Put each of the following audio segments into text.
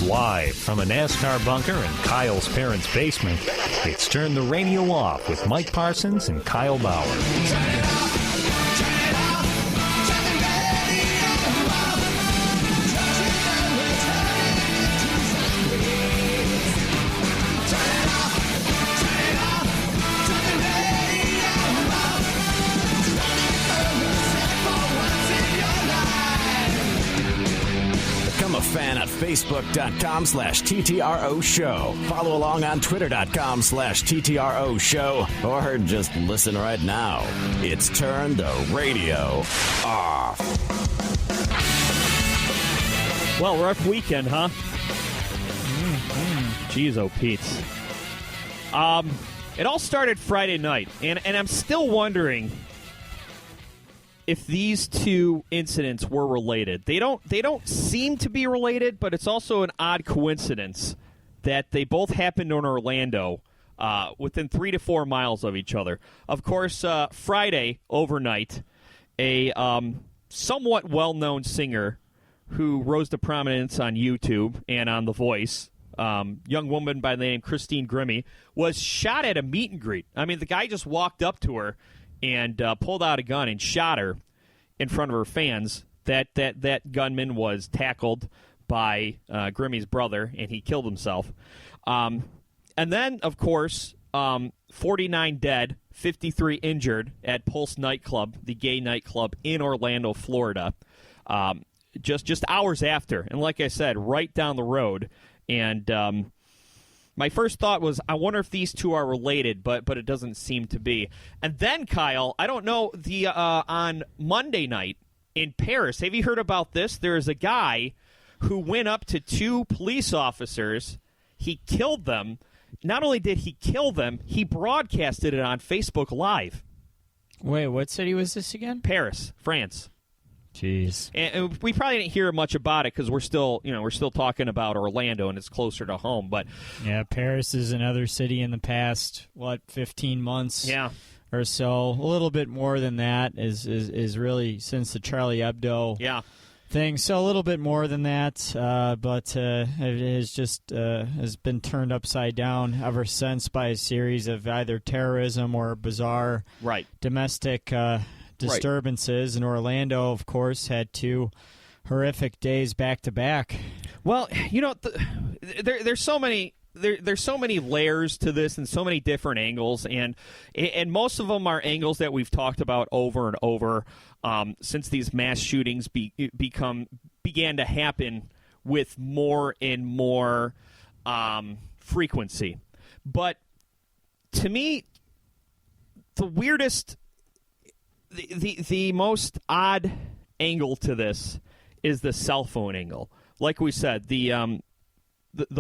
Live from a NASCAR bunker in Kyle's parents' basement, it's Turn the Radio Off with Mike Parsons and Kyle Bauer. Fan at Facebook.com/TTRO Show. Follow along on Twitter.com/TTRO Show. Or just listen right now. It's Turn the Radio Off. Well, rough weekend, huh? Jeez, oh, Pete's. It all started Friday night, and I'm still wondering if these two incidents were related. They don't seem to be related, but it's also an odd coincidence that they both happened in Orlando, within 3 to 4 miles of each other. Of course, Friday overnight, a somewhat well-known singer who rose to prominence on YouTube and on The Voice, young woman by the name Christine Grimmie, was shot at a meet and greet. I mean, the guy just walked up to her and pulled out a gun and shot her in front of her fans. That gunman was tackled by Grimmie's brother, and he killed himself. And then, of course, 49 dead, 53 injured at Pulse nightclub, the gay nightclub in Orlando, Florida, just hours after. And like I said, right down the road. And my first thought was, I wonder if these two are related, but it doesn't seem to be. And then, Kyle, I don't know, on Monday night in Paris, have you heard about this? There is a guy who went up to two police officers. He killed them. Not only did he kill them, he broadcasted it on Facebook Live. Wait, what city was this again? Paris, France. Jeez. And we probably didn't hear much about it because we're still talking about Orlando and it's closer to home. But yeah, Paris is another city in the past 15 months. Yeah. Or so, a little bit more than that is really since the Charlie Hebdo thing. So a little bit more than that, but it has just has been turned upside down ever since by a series of either terrorism or bizarre domestic disturbances. And Orlando, of course, had two horrific days back to back. Well, there's so many. There's so many layers to this and so many different angles, and most of them are angles that we've talked about over and over since these mass shootings began to happen with more and more frequency. But to me, the weirdest, the most odd angle to this is the cell phone angle. Like we said, the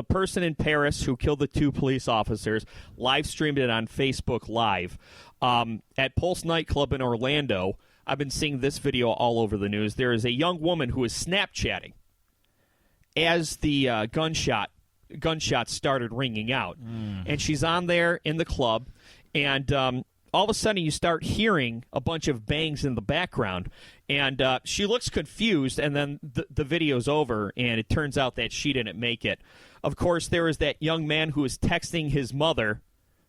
person in Paris who killed the two police officers live streamed it on Facebook Live. At Pulse nightclub in Orlando, I've been seeing this video all over the news. There is a young woman who is Snapchatting as the gunshots started ringing out. And she's on there in the club, and all of a sudden you start hearing a bunch of bangs in the background, and she looks confused, and then the video's over, and it turns out that she didn't make it. Of course, there is that young man who was texting his mother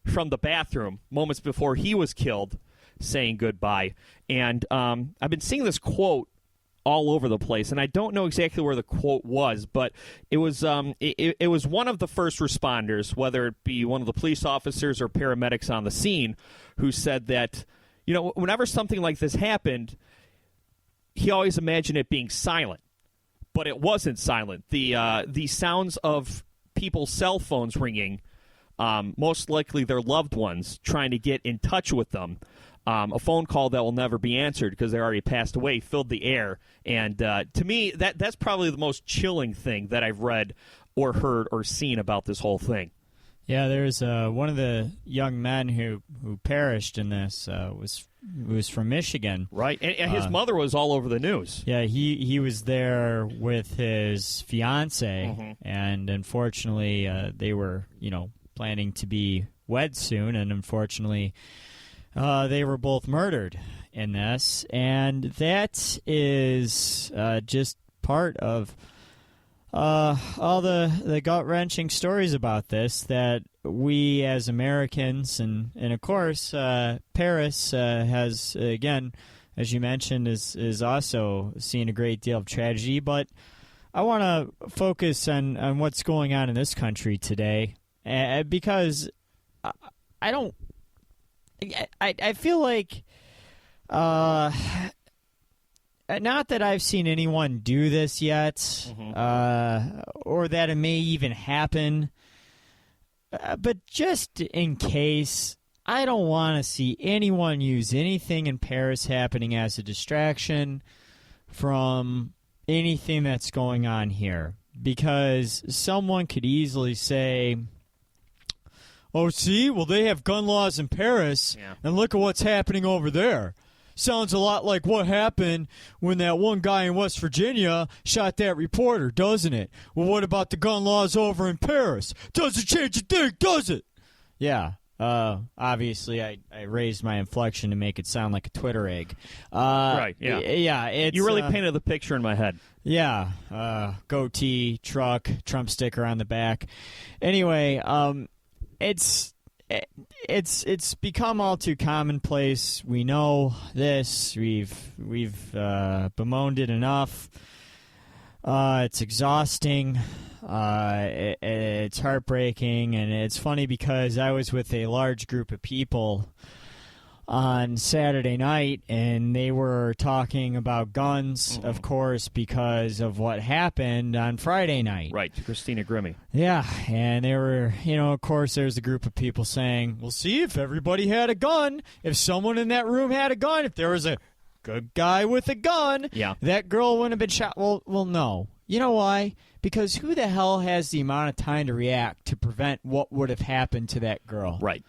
from the bathroom moments before he was killed, saying goodbye. And I've been seeing this quote all over the place, and I don't know exactly where the quote was, but it was it was one of the first responders, whether it be one of the police officers or paramedics on the scene, who said that, whenever something like this happened, he always imagined it being silent, but it wasn't silent. The sounds of people's cell phones ringing, most likely their loved ones trying to get in touch with them, a phone call that will never be answered because they already passed away, filled the air. And to me, that's probably the most chilling thing that I've read or heard or seen about this whole thing. Yeah, there's one of the young men who perished in this was from Michigan. Right, and his mother was all over the news. Yeah, he was there with his fiancée, and unfortunately they were, planning to be wed soon, and unfortunately they were both murdered in this. And that is just part of all the gut-wrenching stories about this that we as Americans and of course Paris has, again, as you mentioned, is also seeing a great deal of tragedy. But I want to focus on what's going on in this country today because I feel like not that I've seen anyone do this yet, or that it may even happen, but just in case, I don't want to see anyone use anything in Paris happening as a distraction from anything that's going on here. Because someone could easily say, oh, see, well, they have gun laws in Paris, and look at what's happening over there. Sounds a lot like what happened when that one guy in West Virginia shot that reporter, doesn't it? Well, what about the gun laws over in Paris? Doesn't change a thing, does it? Yeah. Obviously, I raised my inflection to make it sound like a Twitter egg. Right, yeah. Yeah, you really painted the picture in my head. Yeah. Goatee, truck, Trump sticker on the back. Anyway, it's become all too commonplace. We know this. We've bemoaned it enough. It's exhausting. It's heartbreaking, and it's funny because I was with a large group of people on Saturday night, and they were talking about guns, of course, because of what happened on Friday night. Right, Christina Grimmie. Yeah, and they were, of course, there's a group of people saying, well, see, if everybody had a gun, if someone in that room had a gun, if there was a good guy with a gun, that girl wouldn't have been shot. Well, no. You know why? Because who the hell has the amount of time to react to prevent what would have happened to that girl? Right.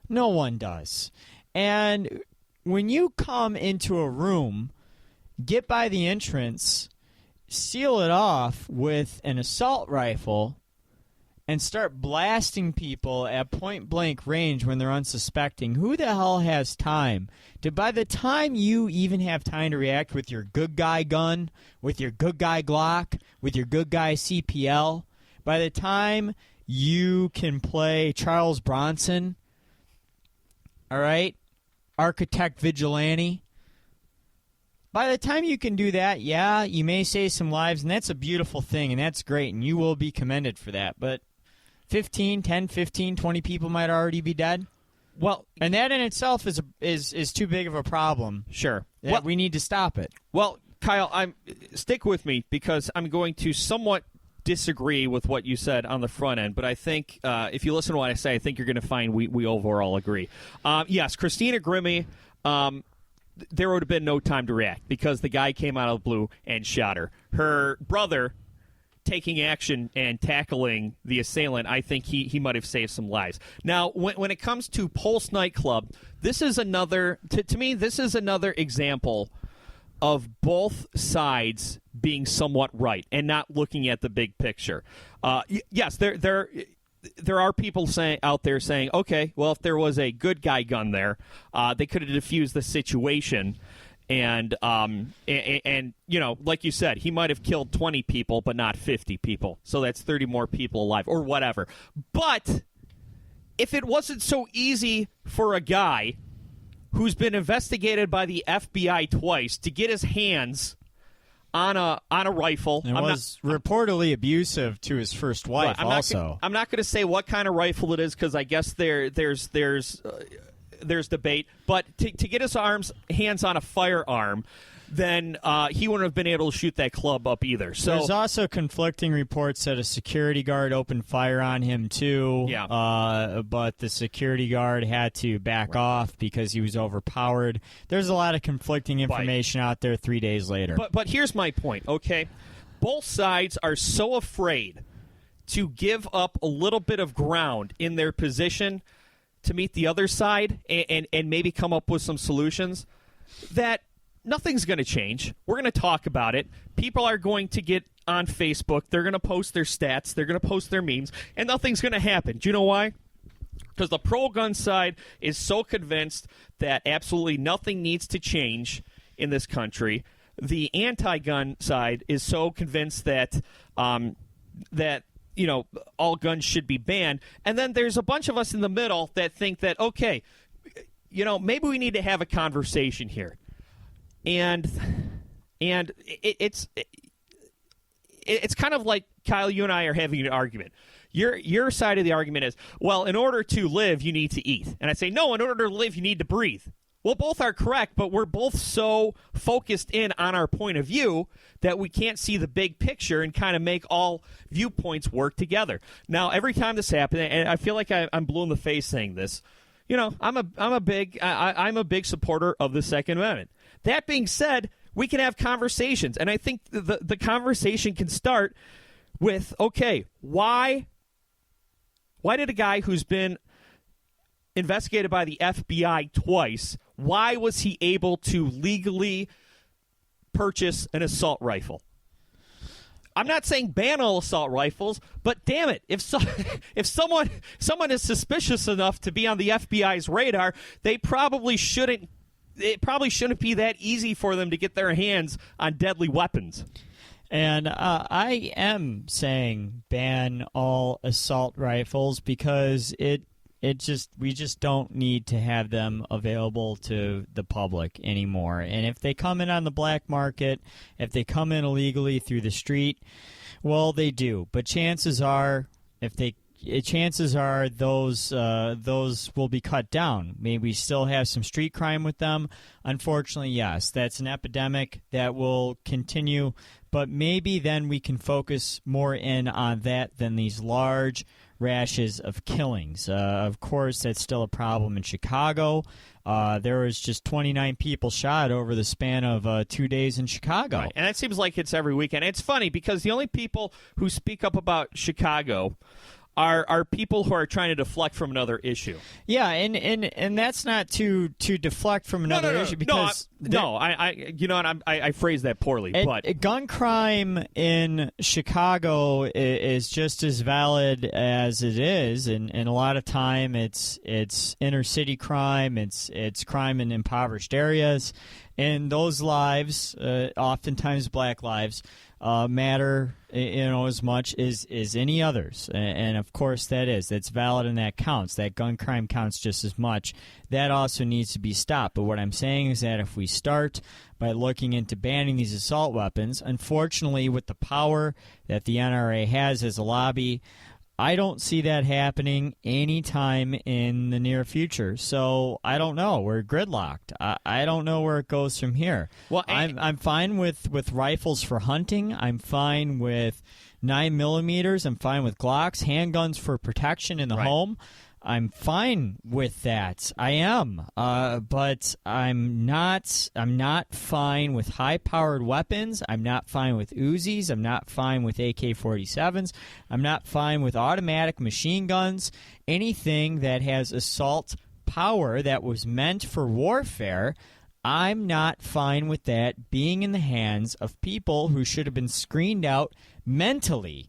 No one does. And when you come into a room, get by the entrance, seal it off with an assault rifle, and start blasting people at point-blank range when they're unsuspecting, who the hell has time to, by the time you even have time to react with your good guy gun, with your good guy Glock, with your good guy CPL, by the time you can play Charles Bronson, all right, Architect Vigilante, by the time you can do that, yeah, you may save some lives, and that's a beautiful thing, and that's great, and you will be commended for that, but 10, 15, 20 people might already be dead. Well, and that in itself is too big of a problem. Sure. Well, we need to stop it. Well, Kyle, stick with me because I'm going to somewhat disagree with what you said on the front end, but I think if you listen to what I say, I think you're going to find we overall agree. Yes, Christina Grimmie, there would have been no time to react because the guy came out of the blue and shot her. Her brother taking action and tackling the assailant, I think he might have saved some lives. Now, when it comes to Pulse nightclub, this is another, to me, this is another example of both sides being somewhat right and not looking at the big picture. Yes, there are people out there saying, okay, well, if there was a good guy gun there, they could have diffused the situation. And like you said, he might have killed 20 people, but not 50 people. So that's 30 more people alive or whatever. But if it wasn't so easy for a guy who's been investigated by the FBI twice to get his hands on a rifle, and was reportedly abusive to his first wife. I'm not going to say what kind of rifle it is because I guess there's debate, but to get his hands on a firearm, then he wouldn't have been able to shoot that club up either. So there's also conflicting reports that a security guard opened fire on him too. Yeah. But the security guard had to back off because he was overpowered. There's a lot of conflicting information out there 3 days later. But here's my point, okay? Both sides are so afraid to give up a little bit of ground in their position to meet the other side and maybe come up with some solutions that nothing's going to change. We're going to talk about it. People are going to get on Facebook. They're going to post their stats. They're going to post their memes, and nothing's going to happen. Do you know why? Because the pro-gun side is so convinced that absolutely nothing needs to change in this country. The anti-gun side is so convinced that that all guns should be banned, and then there's a bunch of us in the middle that think that, okay, maybe we need to have a conversation here, and it's kind of like, Kyle, you and I are having an argument. Your side of the argument is, well, in order to live, you need to eat. And I say, no, in order to live, you need to breathe. Well, both are correct, but we're both so focused in on our point of view that we can't see the big picture and kind of make all viewpoints work together. Now, every time this happens, and I feel like I'm blue in the face saying this, I'm a big supporter of the Second Amendment. That being said, we can have conversations, and I think the conversation can start with, okay, why did a guy who's been investigated by the FBI twice, why was he able to legally purchase an assault rifle? I'm not saying ban all assault rifles, but damn it, if someone is suspicious enough to be on the FBI's radar, it probably shouldn't be that easy for them to get their hands on deadly weapons. And I am saying ban all assault rifles because we just don't need to have them available to the public anymore. And if they come in on the black market, if they come in illegally through the street, well, they do. But chances are, those will be cut down. Maybe we still have some street crime with them. Unfortunately, yes, that's an epidemic that will continue. But maybe then we can focus more in on that than these large rashes of killings. Of course, that's still a problem in Chicago. There was just 29 people shot over the span of 2 days in Chicago. Right. And it seems like it's every weekend. It's funny because the only people who speak up about Chicago are people who are trying to deflect from another issue. Yeah, and that's not to deflect from another issue because I phrased that poorly. But gun crime in Chicago is just as valid as it is, and a lot of time it's inner city crime, it's crime in impoverished areas, and those lives, oftentimes black lives, matter as much as any others, and of course that's valid and that counts. That gun crime counts just as much. That also needs to be stopped. But what I'm saying is that if we start by looking into banning these assault weapons, unfortunately with the power that the NRA has as a lobby, I don't see that happening anytime in the near future. So I don't know. We're gridlocked. I don't know where it goes from here. Well, I'm fine with rifles for hunting. I'm fine with 9mm. I'm fine with Glocks, handguns for protection in the home. I'm fine with that. I am, but I'm not fine with high-powered weapons. I'm not fine with Uzis. I'm not fine with AK-47s. I'm not fine with automatic machine guns. Anything that has assault power that was meant for warfare, I'm not fine with that being in the hands of people who should have been screened out mentally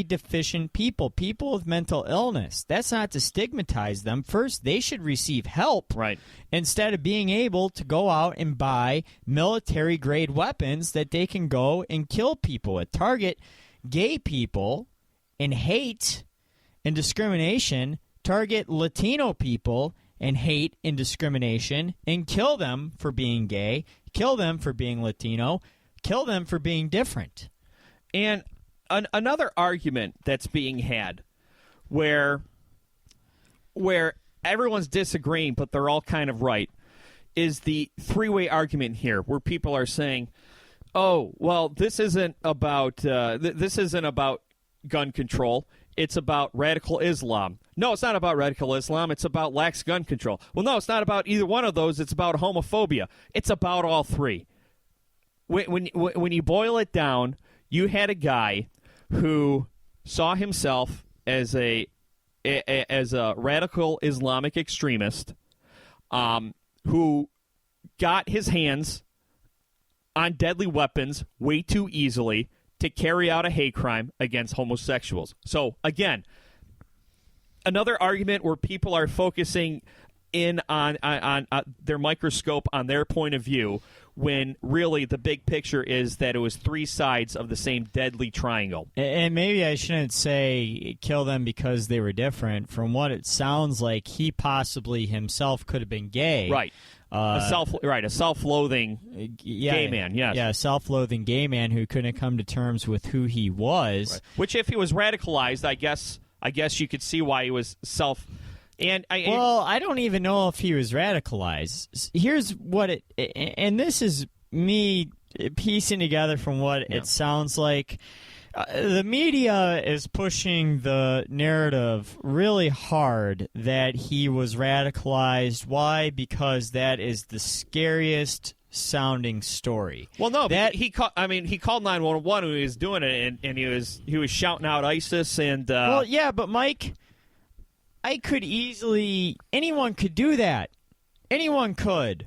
deficient people with mental illness. That's not to stigmatize them. First, they should receive help instead of being able to go out and buy military-grade weapons that they can go and kill people with. Target gay people and hate and discrimination. Target Latino people and hate and discrimination and kill them for being gay, kill them for being Latino, kill them for being different. And another argument that's being had where everyone's disagreeing but they're all kind of right is the three-way argument here where people are saying, oh, well, this isn't about gun control. It's about radical Islam. No, it's not about radical Islam. It's about lax gun control. Well, no, it's not about either one of those. It's about homophobia. It's about all three. When you boil it down, you had a guy who saw himself as a radical Islamic extremist, who got his hands on deadly weapons way too easily to carry out a hate crime against homosexuals. So, again, another argument where people are focusing in on their microscope on their point of view, when really the big picture is that it was three sides of the same deadly triangle. And maybe I shouldn't say kill them because they were different. From what it sounds like, he possibly himself could have been gay. Right. A self-loathing gay man, yes. Yeah, a self-loathing gay man who couldn't come to terms with who he was. Right. Which, if he was radicalized, I guess you could see why he was I don't even know if he was radicalized. Here's what and this is me piecing together from what it sounds like. The media is pushing the narrative really hard that he was radicalized. Why? Because that is the scariest sounding story. Well, no, he called 911 when he was doing it, and he was shouting out ISIS and. Well, yeah, but Mike, anyone could do that. Anyone could.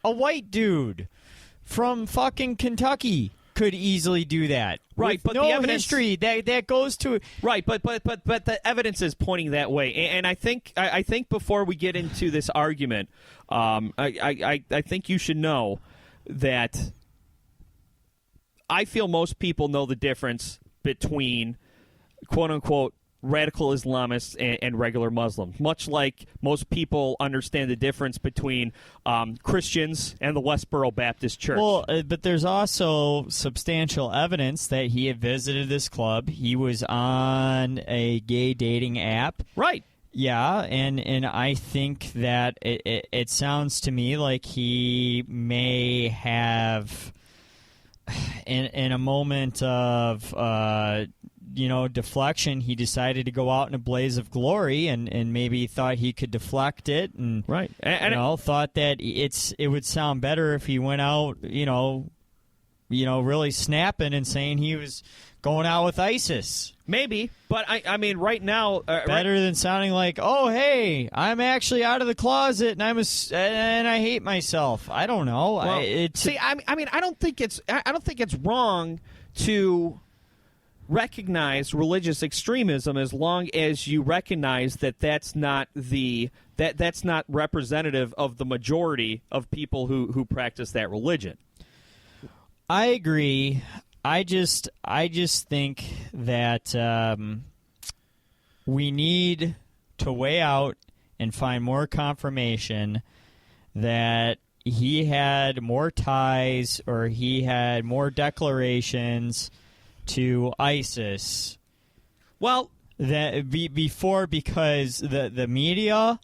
A white dude from fucking Kentucky could easily do that. Right, but no the evidence history that goes to right, but the evidence is pointing that way, and I think before we get into this argument, I think you should know that I feel most people know the difference between quote unquote radical Islamists and regular Muslims, much like most people understand the difference between Christians and the Westboro Baptist Church. Well, but there's also substantial evidence that he had visited this club. He was on a gay dating app. Right. Yeah, and I think that it sounds to me like he may have, in a moment of deflection, he decided to go out in a blaze of glory and maybe thought he could deflect it and right. Thought that it would sound better if he went out really snapping and saying he was going out with ISIS. Maybe, but I mean right now better than sounding like, oh hey, I'm actually out of the closet and I hate myself. I don't know. Well, I don't think it's wrong to recognize religious extremism as long as you recognize that that's not representative of the majority of people who practice that religion. I agree. I just think that we need to weigh out and find more confirmation that he had more ties or he had more declarations to ISIS. Well, before, because the media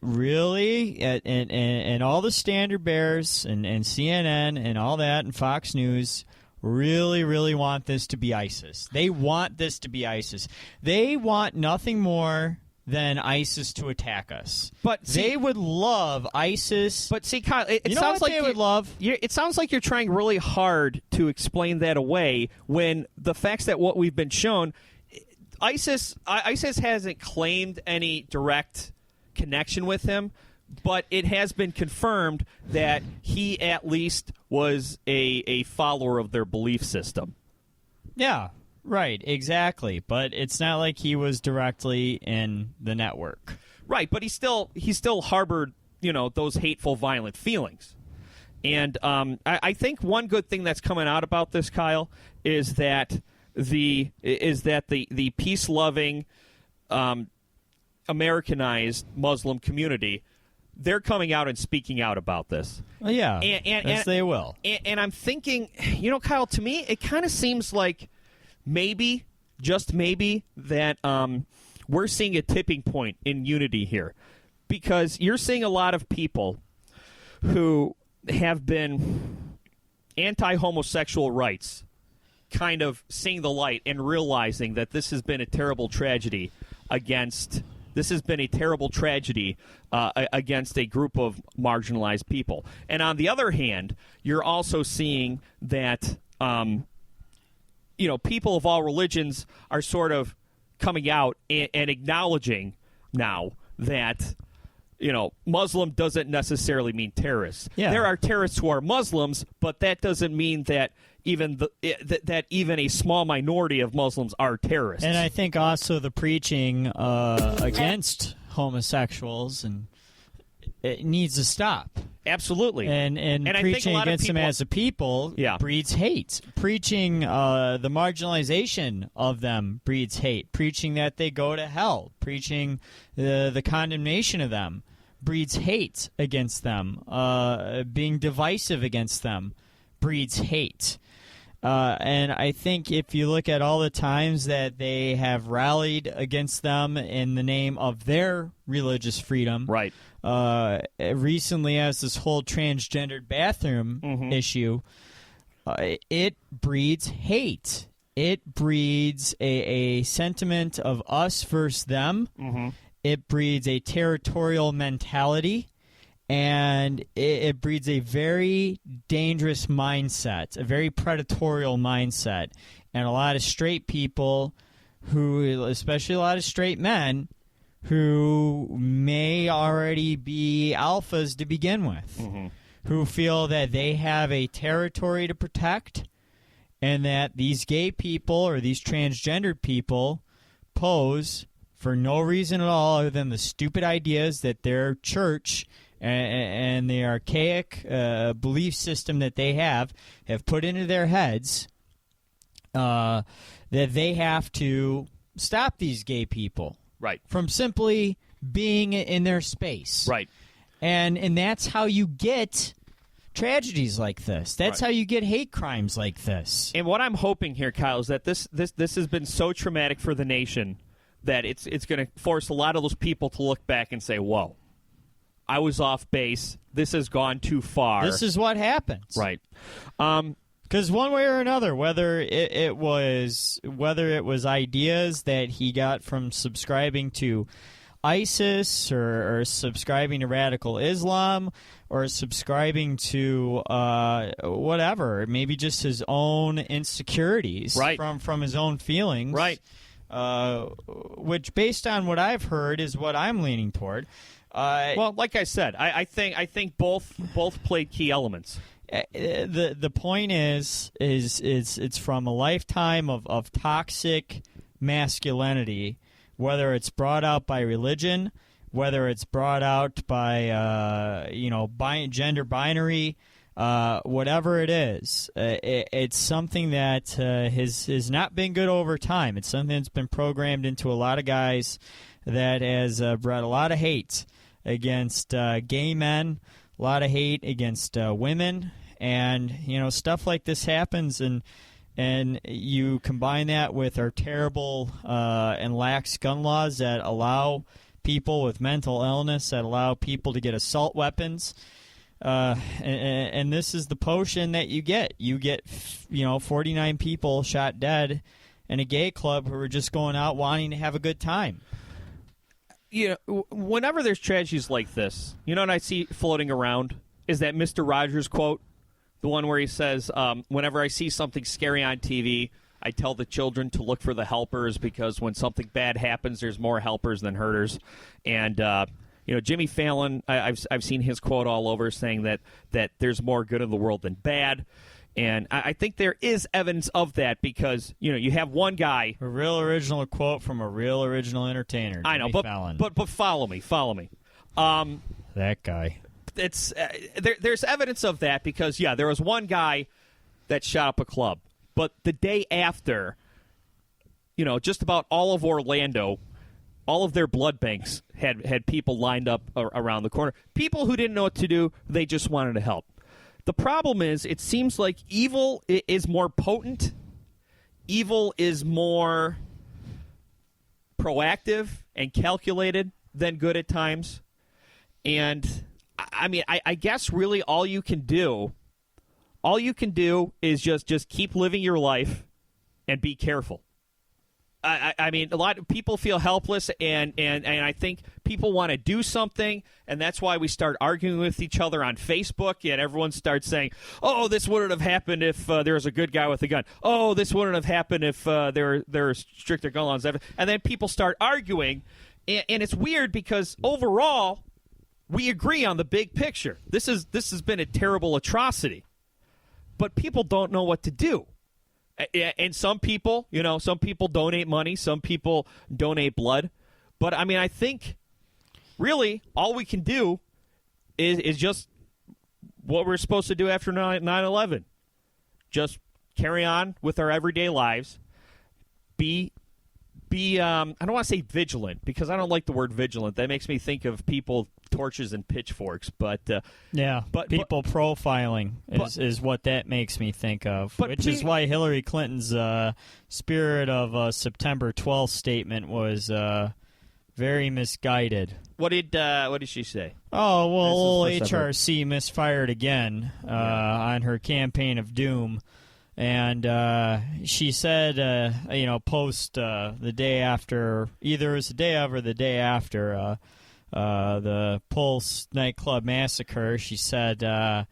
really and all the standard bearers and CNN and all that and Fox News really want this to be ISIS. They want this to be ISIS. They want nothing more than ISIS to attack us. But they would love ISIS. But see, Kyle, it sounds like they would love. It sounds like you're trying really hard to explain that away when the facts that what we've been shown, ISIS hasn't claimed any direct connection with him, but it has been confirmed that he at least was a follower of their belief system. Yeah. Right, exactly. But it's not like he was directly in the network. Right, but he still harbored, those hateful, violent feelings. And I think one good thing that's coming out about this, Kyle, is that the peace-loving, Americanized Muslim community, they're coming out and speaking out about this. Well, yeah, yes, they will. And I'm thinking, Kyle, to me, it kind of seems like maybe, just maybe, that we're seeing a tipping point in unity here. Because you're seeing a lot of people who have been anti-homosexual rights kind of seeing the light and realizing that this has been a terrible tragedy against a group of marginalized people. And on the other hand, you're also seeing that people of all religions are sort of coming out and acknowledging now that Muslim doesn't necessarily mean terrorists. Yeah. There are terrorists who are Muslims, but that doesn't mean that even a small minority of Muslims are terrorists. And I think also the preaching against homosexuals and it needs to stop. Absolutely. And preaching against them as a people breeds hate. Preaching the marginalization of them breeds hate. Preaching that they go to hell. Preaching the condemnation of them breeds hate against them. Being divisive against them breeds hate. And I think if you look at all the times that they have rallied against them in the name of their religious freedom, right? Recently, as this whole transgendered bathroom issue, it breeds hate. It breeds a sentiment of us versus them. It breeds a territorial mentality. And it breeds a very dangerous mindset, a very predatorial mindset. And a lot of straight people who, especially a lot of straight men, who may already be alphas to begin with, who feel that they have a territory to protect and that these gay people or these transgendered people pose for no reason at all other than the stupid ideas that their church and the archaic belief system that they have put into their heads, that they have to stop these gay people from simply being in their space. Right. And that's how you get tragedies like this. That's how you get hate crimes like this. And what I'm hoping here, Kyle, is that this has been so traumatic for the nation that it's going to force a lot of those people to look back and say, whoa, I was off base. This has gone too far. This is what happens. Right. Because one way or another, whether it was ideas that he got from subscribing to ISIS or subscribing to radical Islam or subscribing to whatever, maybe just his own insecurities from his own feelings. Right. Which, based on what I've heard, is what I'm leaning toward. Well, like I said, I think both played key elements. The point is it's from a lifetime of toxic masculinity, whether it's brought out by religion, whether it's brought out by gender binary, whatever it is. It's something that has not been good over time. It's something that's been programmed into a lot of guys that has brought a lot of hate against gay men, a lot of hate against women, and stuff like this happens, and you combine that with our terrible and lax gun laws that allow people with mental illness, that allow people to get assault weapons, and this is the potion that you get. You get 49 people shot dead in a gay club who are just going out wanting to have a good time. Whenever there's tragedies like this, what I see floating around is that Mr. Rogers quote, the one where he says, whenever I see something scary on TV, I tell the children to look for the helpers because when something bad happens, there's more helpers than hurters. And, Jimmy Fallon, I've seen his quote all over saying that there's more good in the world than bad. And I think there is evidence of that because, you have one guy. A real original quote from a real original entertainer. I know, Fallon. but follow me. That guy. It's there's evidence of that because, there was one guy that shot up a club. But the day after, just about all of Orlando, all of their blood banks had people lined up around the corner. People who didn't know what to do, they just wanted to help. The problem is, it seems like evil is more potent. Evil is more proactive and calculated than good at times. And, I guess really all you can do is just keep living your life and be careful. A lot of people feel helpless, and I think people want to do something, and that's why we start arguing with each other on Facebook, and everyone starts saying, oh, this wouldn't have happened if there was a good guy with a gun. Oh, this wouldn't have happened if there were stricter gun laws. And then people start arguing, and it's weird because overall, we agree on the big picture. This has been a terrible atrocity, but people don't know what to do. And some people, donate money. Some people donate blood. But, I think really all we can do is just what we're supposed to do after 9/11. Just carry on with our everyday lives. Be I don't want to say vigilant, because I don't like the word vigilant. That makes me think of people, torches and pitchforks. But people profiling is what that makes me think of, which is why Hillary Clinton's spirit of September 12th statement was very misguided. What did she say? Oh, well, old HRC misfired again on her campaign of doom. And she said, post the day after, either it was the day of or the day after the Pulse nightclub massacre, she said that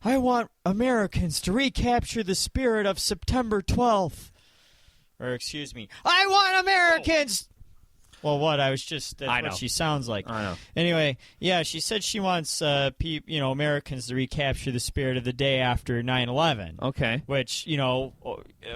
I want Americans to recapture the spirit of September 12th. Or, excuse me, I want Americans... Well, what? I was just... That's what she sounds like. I know. Anyway, yeah, she said she wants Americans to recapture the spirit of the day after 9/11. Okay. Which,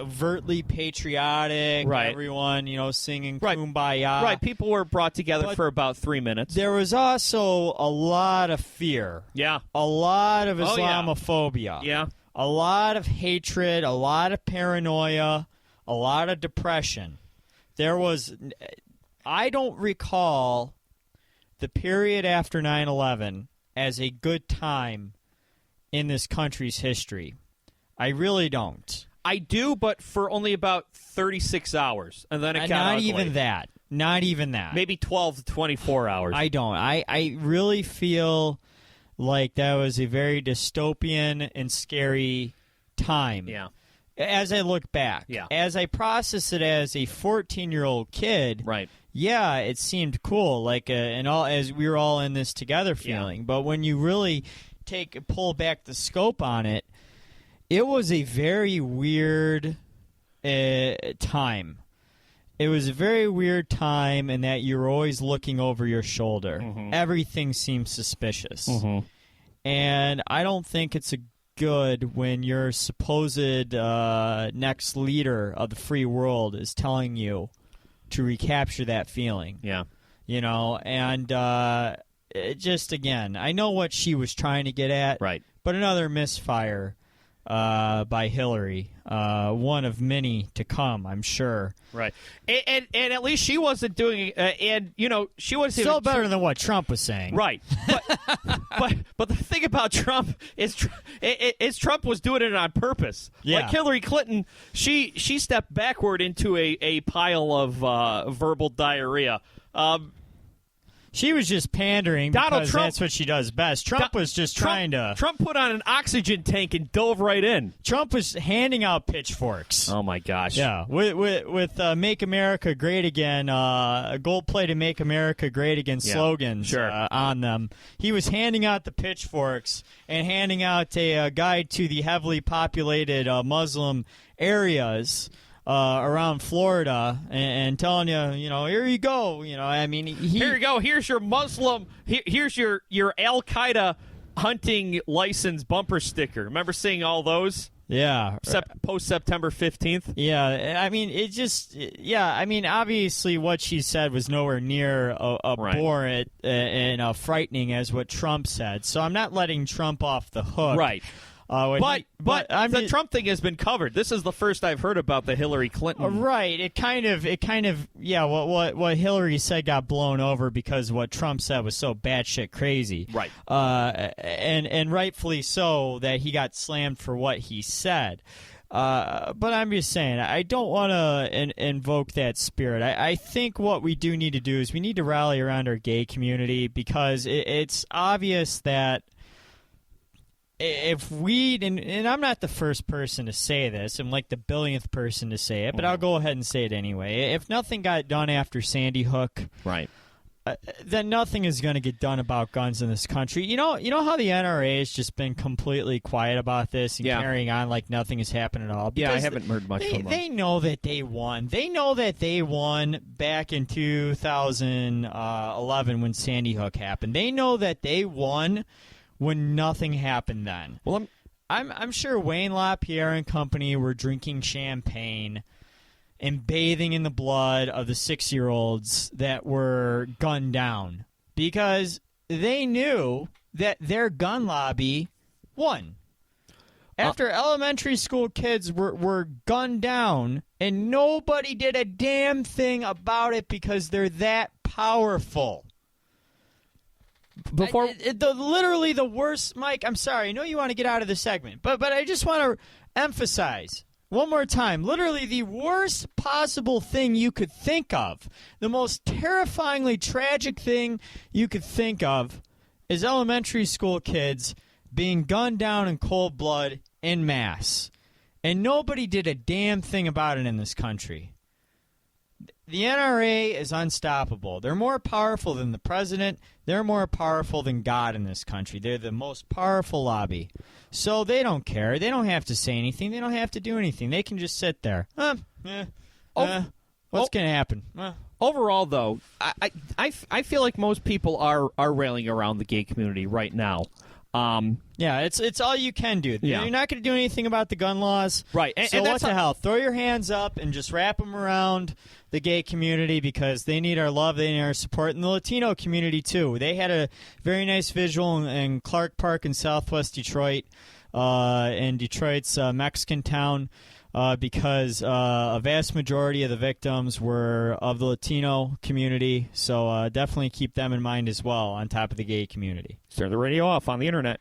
overtly patriotic, right. Everyone, singing Kumbaya. Right, people were brought together for about 3 minutes. There was also a lot of fear. Yeah. A lot of Islamophobia. Yeah. A lot of hatred, a lot of paranoia, a lot of depression. There was... I don't recall the period after 9/11 as a good time in this country's history. I really don't. I do, but for only about 36 hours, and then it got not ugly. Not even that. Maybe 12 to 24 hours. I don't. I really feel like that was a very dystopian and scary time. Yeah. As I look back, as I process it as a 14-year-old kid, right? Yeah, it seemed cool, and all as we were all in this together feeling. Yeah. But when you really pull back the scope on it, it was a very weird time. It was a very weird time in that you were always looking over your shoulder. Mm-hmm. Everything seemed suspicious, and I don't think it's good when your supposed next leader of the free world is telling you to recapture that feeling. Yeah. And it just, again, I know what she was trying to get at. Right. But another misfire by Hillary, one of many to come, I'm sure. Right. And at least she wasn't doing she wasn't still better than what Trump was saying. Right. But the thing about Trump is Trump was doing it on purpose. Yeah. Like Hillary Clinton, she stepped backward into a pile of verbal diarrhea. She was just pandering because that's what she does best. Trump was just trying to... Trump put on an oxygen tank and dove right in. Trump was handing out pitchforks. Oh, my gosh. Yeah, with Make America Great Again, gold-plated Make America Great Again slogans on them. He was handing out the pitchforks and handing out a guide to the heavily populated Muslim areas around Florida and telling you, here you go. Here you go. Here's your Muslim. Here's your Al Qaeda hunting license bumper sticker. Remember seeing all those? Yeah. Post September 15th. Yeah. Obviously what she said was nowhere near abhorrent and frightening as what Trump said. So I'm not letting Trump off the hook. Right. But the Trump thing has been covered. This is the first I've heard about the Hillary Clinton. Right. What Hillary said got blown over because what Trump said was so batshit crazy. Right. And rightfully so that he got slammed for what he said. But I'm just saying, I don't want to invoke that spirit. I think what we do need to do is we need to rally around our gay community because it's obvious that if we, and I'm not the first person to say this, I'm like the billionth person to say it, but I'll go ahead and say it anyway. If nothing got done after Sandy Hook, right, then nothing is going to get done about guns in this country. You know how the NRA has just been completely quiet about this and carrying on like nothing has happened at all? Yeah, I haven't heard much from them. They know that they won. They know that they won back in 2011 when Sandy Hook happened. They know that they won when nothing happened then. Well, I'm sure Wayne LaPierre and company were drinking champagne and bathing in the blood of the 6-year-olds that were gunned down. Because they knew that their gun lobby won. After elementary school kids were gunned down, and nobody did a damn thing about it because they're that powerful. Literally the worst, Mike, I'm sorry, I know you want to get out of the segment, but I just want to emphasize one more time, literally the worst possible thing you could think of, the most terrifyingly tragic thing you could think of is elementary school kids being gunned down in cold blood en masse. And nobody did a damn thing about it in this country. The NRA is unstoppable. They're more powerful than the president. They're more powerful than God in this country. They're the most powerful lobby. So they don't care. They don't have to say anything. They don't have to do anything. They can just sit there. What's going to happen? Overall, though, I feel like most people are railing around the gay community right now. Yeah, it's all you can do. Yeah. You're not going to do anything about the gun laws. Right. So what the hell? Throw your hands up and just wrap them around the gay community because they need our love, they need our support, and the Latino community, too. They had a very nice visual in Clark Park in southwest Detroit, in Detroit's Mexican town, because a vast majority of the victims were of the Latino community. So definitely keep them in mind as well on top of the gay community. Turn the radio off on the internet.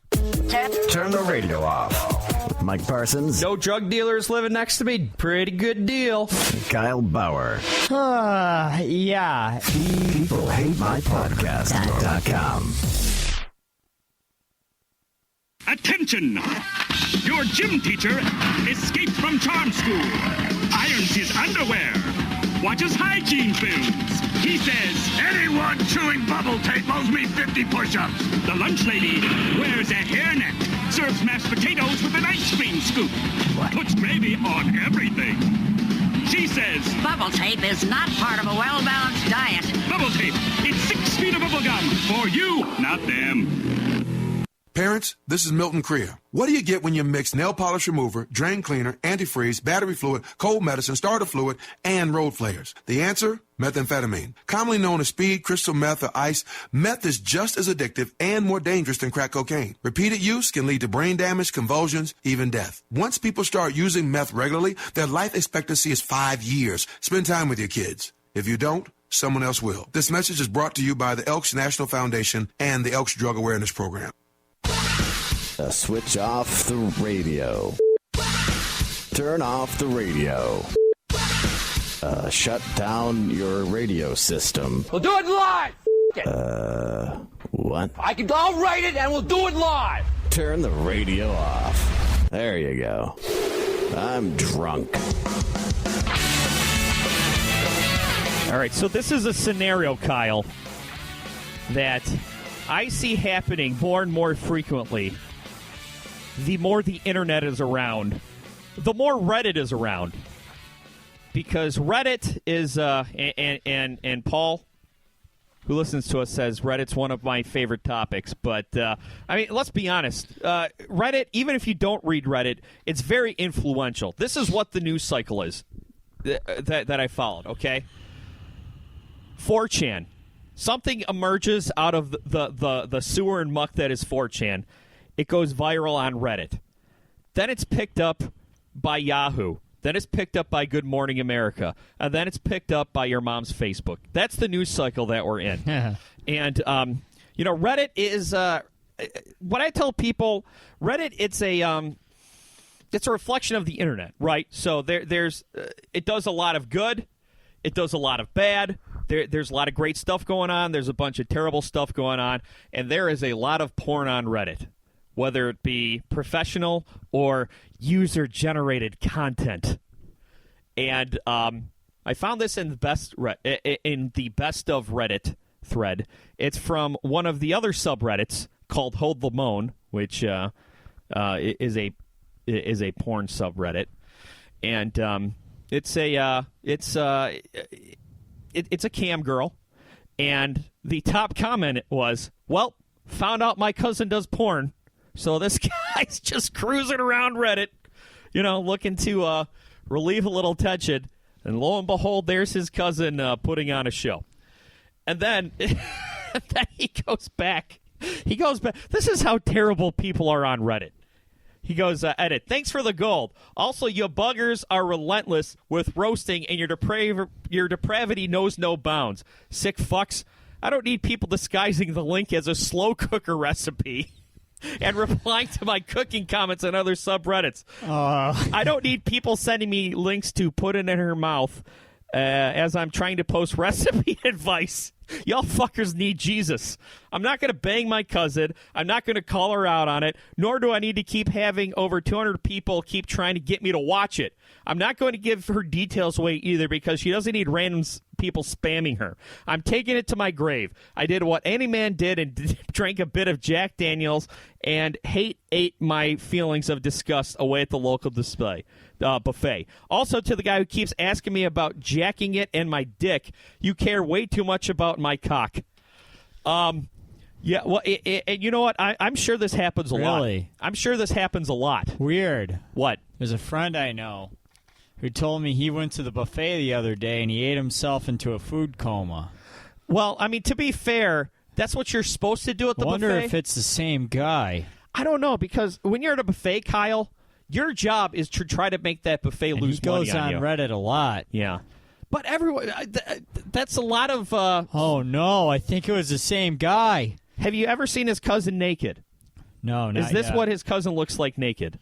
Turn the radio off. Mike Parsons. No drug dealers living next to me. Pretty good deal. Kyle Bauer. Yeah. People hate my podcast.com. Attention! Your gym teacher escaped from charm school, irons his underwear, watches hygiene films. He says, anyone chewing bubble tape owes me 50 push-ups. The lunch lady wears a hairnet, serves mashed potatoes with an ice cream scoop, puts gravy on everything. She says, bubble tape is not part of a well-balanced diet. Bubble tape, it's 6 feet of bubble gum for you, not them. Parents, this is Milton Crea. What do you get when you mix nail polish remover, drain cleaner, antifreeze, battery fluid, cold medicine, starter fluid, and road flares? The answer? Methamphetamine. Commonly known as speed, crystal meth, or ice, meth is just as addictive and more dangerous than crack cocaine. Repeated use can lead to brain damage, convulsions, even death. Once people start using meth regularly, their life expectancy is 5 years. Spend time with your kids. If you don't, someone else will. This message is brought to you by the Elks National Foundation and the Elks Drug Awareness Program. Switch off the radio. Turn off the radio. Shut down your radio system. We'll do it live! What? I'll write it and we'll do it live! Turn the radio off. There you go. I'm drunk. All right, so this is a scenario, Kyle, that I see happening more and more frequently. The more the internet is around, the more Reddit is around. Because Reddit is, and Paul, who listens to us, says Reddit's one of my favorite topics. But, I mean, let's be honest. Reddit, even if you don't read Reddit, it's very influential. This is what the news cycle is that I followed, okay? 4chan. Something emerges out of the sewer and muck that is 4chan. It goes viral on Reddit. Then it's picked up by Yahoo. Then it's picked up by Good Morning America. And then it's picked up by your mom's Facebook. That's the news cycle that we're in. And, Reddit is, what I tell people, Reddit, it's a reflection of the internet, right? So there's it does a lot of good. It does a lot of bad. There's a lot of great stuff going on. There's a bunch of terrible stuff going on. And there is a lot of porn on Reddit, whether it be professional or user-generated content. And I found this in the best of Reddit thread. It's from one of the other subreddits called Hold the Moan, which is a porn subreddit, and it's a cam girl, and the top comment was, "Well, found out my cousin does porn." So this guy's just cruising around Reddit, looking to relieve a little tension. And lo and behold, there's his cousin putting on a show. And then then he goes back. This is how terrible people are on Reddit. He goes, edit, thanks for the gold. Also, you buggers are relentless with roasting, and your depravity knows no bounds. Sick fucks. I don't need people disguising the link as a slow cooker recipe and replying to my cooking comments on other subreddits. I don't need people sending me links to put it in her mouth as I'm trying to post recipe advice. Y'all fuckers need Jesus. I'm not going to bang my cousin. I'm not going to call her out on it, nor do I need to keep having over 200 people keep trying to get me to watch it. I'm not going to give her details away either because she doesn't need random people spamming her. I'm taking it to my grave. I did what any man did and drank a bit of Jack Daniels and ate my feelings of disgust away at the local buffet. Also, to the guy who keeps asking me about jacking it and my dick, you care way too much about my cock. Yeah, well, and you know what? I'm sure this happens a lot. Really? I'm sure this happens a lot. Weird. What? There's a friend I know who told me he went to the buffet the other day and he ate himself into a food coma. Well, I mean, to be fair, that's what you're supposed to do at the buffet. I wonder if it's the same guy. I don't know, because when you're at a buffet, Kyle, your job is to try to make that buffet lose money on you. He goes on Reddit a lot. Yeah. But everyone, that's a lot of... Oh, no, I think it was the same guy. Have you ever seen his cousin naked? No, not Is this yet. what his cousin looks like naked?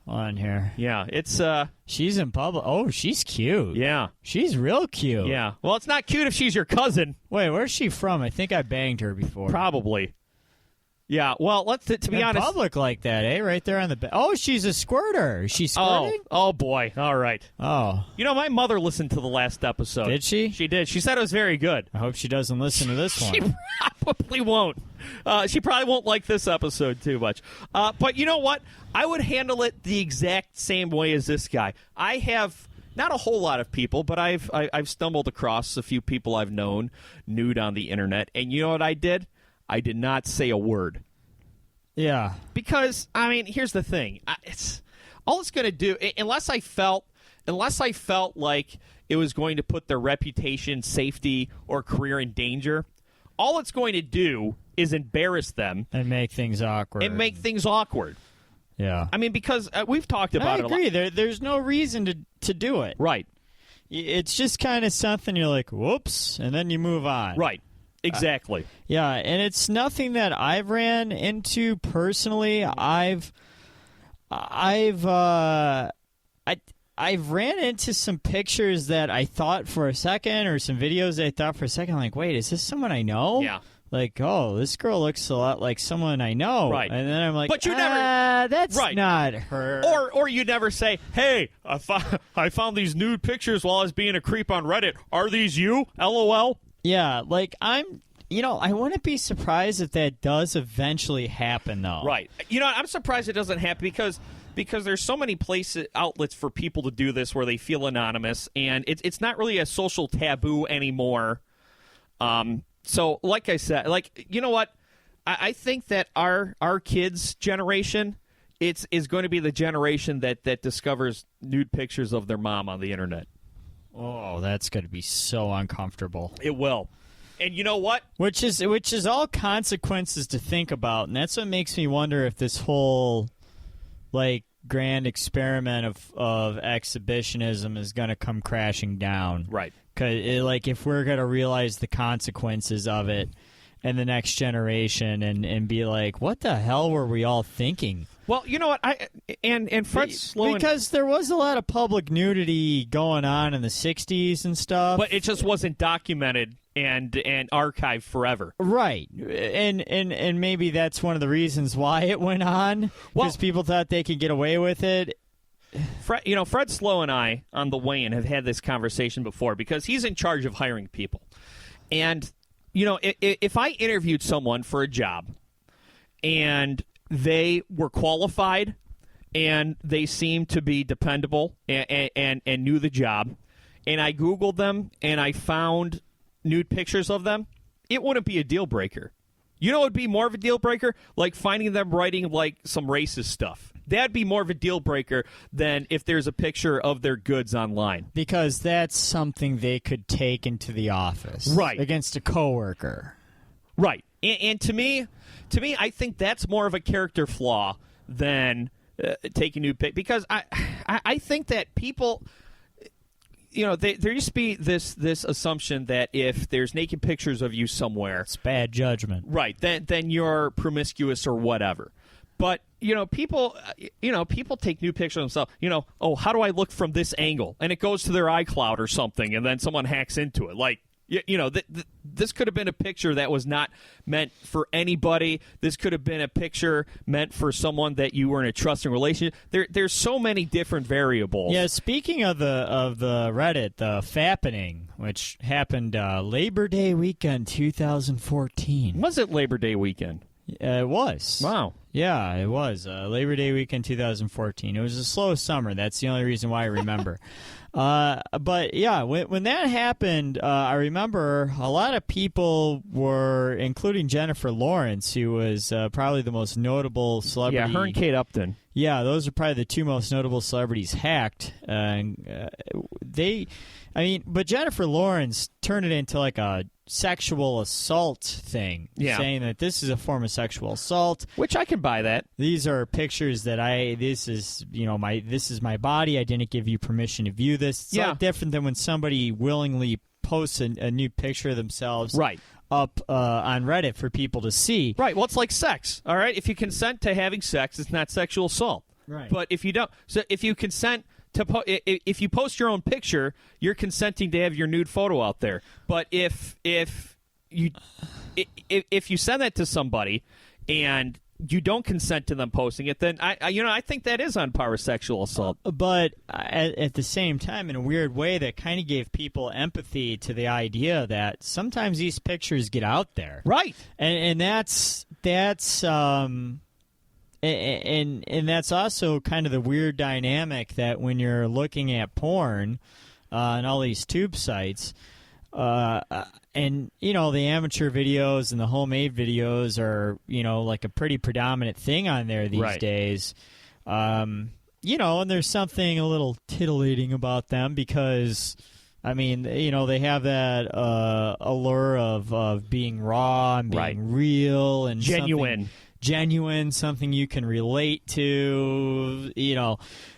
On here. Yeah, it's... She's in public. Oh, she's cute. Yeah. She's real cute. Yeah. Well, it's not cute if she's your cousin. Wait, where's she from? I think I banged her before. Probably. Yeah, well, to be honest... public like that, eh? Right there on the... Oh, she's a squirter. Is she squirting? Oh, boy. All right. Oh. You know, my mother listened to the last episode. Did she? She did. She said it was very good. I hope she doesn't listen to this one. She probably won't. She probably won't like this episode too much. But you know what? I would handle it the exact same way as this guy. I have... Not a whole lot of people, but I've stumbled across a few people I've known nude on the internet. And you know what I did? I did not say a word. Yeah. Because, I mean, here's the thing. All it's going to do, unless I felt like it was going to put their reputation, safety, or career in danger, all it's going to do is embarrass them. And make things awkward. Yeah. I mean, because we've talked about it a lot. I agree. There's no reason to do it. Right. It's just kind of something you're like, whoops, and then you move on. Right. Exactly. Yeah, and it's nothing that I've ran into personally. I've ran into some pictures that I thought for a second, or some videos that I thought for a second, like, wait, is this someone I know? Yeah. Like, oh, this girl looks a lot like someone I know. Right. And then I'm like, but you never. That's right. not her. Or you never say, hey, I found these nude pictures while I was being a creep on Reddit. Are these you? LOL. Yeah, like I wouldn't be surprised if that does eventually happen, though. Right. You know, I'm surprised it doesn't happen because there's so many outlets for people to do this where they feel anonymous, and it's not really a social taboo anymore. So, like I said, you know what? I think that our kids' generation is going to be the generation that discovers nude pictures of their mom on the internet. Oh, that's going to be so uncomfortable. It will. And you know what? Which is all consequences to think about, and that's what makes me wonder if this whole grand experiment of exhibitionism is going to come crashing down. Right. Because if we're going to realize the consequences of it in the next generation and be like, what the hell were we all thinking? Well, you know what? And Fred Sloan, because there was a lot of public nudity going on in the 60s and stuff. But it just wasn't documented and archived forered. Right. And maybe that's one of the reasons why it went on, because people thought they could get away with it. Fred Slow and I on the weigh-in have had this conversation before because he's in charge of hiring people. And, if I interviewed someone for a job and they were qualified and they seemed to be dependable and knew the job, and I Googled them and I found nude pictures of them, it wouldn't be a deal breaker. You know what would be more of a deal breaker? Like finding them writing some racist stuff. That'd be more of a deal breaker than if there's a picture of their goods online. Because that's something they could take into the office. Right. Against a coworker. Right. And to me, I think that's more of a character flaw than taking new pic, because I think that people, there used to be this assumption that if there's naked pictures of you somewhere, it's bad judgment. Right. Then you're promiscuous or whatever. But people take new pictures of themselves. How do I look from this angle? And it goes to their iCloud or something, and then someone hacks into it. Like, this could have been a picture that was not meant for anybody. This could have been a picture meant for someone that you were in a trusting relationship. There's so many different variables. Yeah. Speaking of the Reddit, the fappening, which happened Labor Day weekend 2014. Was it Labor Day weekend? It was. Wow. Yeah, it was. Labor Day weekend 2014. It was a slow summer. That's the only reason why I remember. But, yeah, when that happened, I remember a lot of people were, including Jennifer Lawrence, who was probably the most notable celebrity. Yeah, her and Kate Upton. Yeah, those are probably the two most notable celebrities hacked. But Jennifer Lawrence turned it into like a sexual assault thing, saying that this is a form of sexual assault. Which I can buy that. These are pictures that this is my body. I didn't give you permission to view this. It's a lot different than when somebody willingly posts a new picture of themselves. Right. Up on Reddit for people to see. Right. Well, it's like sex. All right. If you consent to having sex, it's not sexual assault. Right. But if you don't, so if you consent to, if you post your own picture, you're consenting to have your nude photo out there. But if you send that to somebody and you don't consent to them posting it, then I think that is on par with sexual assault. But at the same time, in a weird way, that kind of gave people empathy to the idea that sometimes these pictures get out there, right? And that's and that's also kind of the weird dynamic that when you're looking at porn and all these tube sites. And, the amateur videos and the homemade videos are, like a pretty predominant thing on there these days. And there's something a little titillating about them because, they have that allure of being raw and being real and genuine, something you can relate to,